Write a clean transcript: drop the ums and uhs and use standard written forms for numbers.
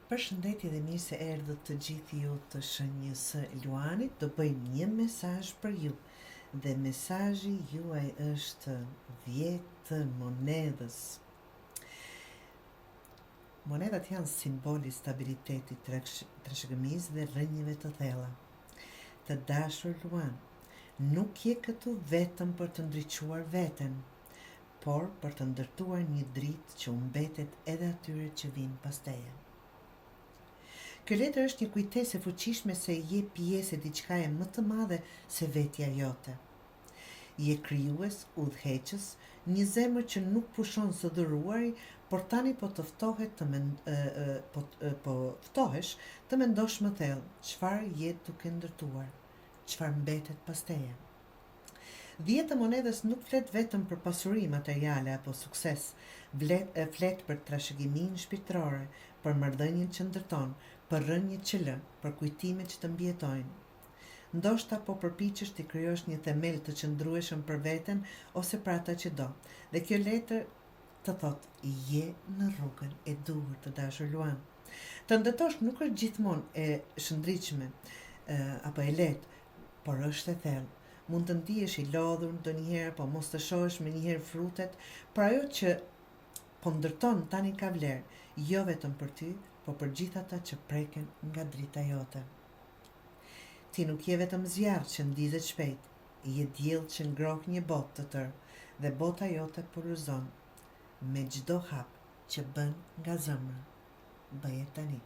Përshëndetje dhe mirë se erdhët të gjithë ju të shenjës së Luanit. Do bëjmë një mesazh për ju. Dhe mesazhi juaj është 10 të monedhës. Monedat janë simboli stabilitetit, trashëgimisë dhe rrënjëve të thella. Të dashur Luan, nuk je këtu vetëm për të ndriçuar veten, por për të ndërtuar një dritë që u mbetet edhe atyre që vinë pas teje. Kjo letër është një kujtesë e fuqishme se je pjesë e diçkaje më të madhe se vetja jote. Je krijues, udhëheqës, një zemër që nuk pushon së dhuruari, por tani po të ftohesh të mendosh më thellë, çfarë je duke ndërtuar, çfarë mbetet pas teje. 10 monedhës nuk flet vetëm për pasuri materiale apo sukses, flet për trashëgiminë shpirtërore, për marrëdhënien që ndërton, për rrënjët që lë, për kujtimet që të mbijetojnë. Ndoshta po përpiqesh të krijosh një themel të qëndrueshëm për veten ose për ata që do. Dhe kjo letër të thotë je në rrugën e duhur, të dashur Luan. Të ndërtosh nuk është gjithmonë e shëndritshme apo e lehtë, por është e thellë. Mund të ndihesh i lodhur ndonjëherë, po mos të shohësh më njëherë frutet, por ajo që po ndërton tani ka vlerë, jo vetëm për ty, por për gjithë ata që preken nga drita jote. Ti nuk je vetëm zjarr që ndizet shpejt, je diell që ngroh një botë të tërë, dhe bota jote puluzon me çdo hap që bën nga zemra. Bëje tani.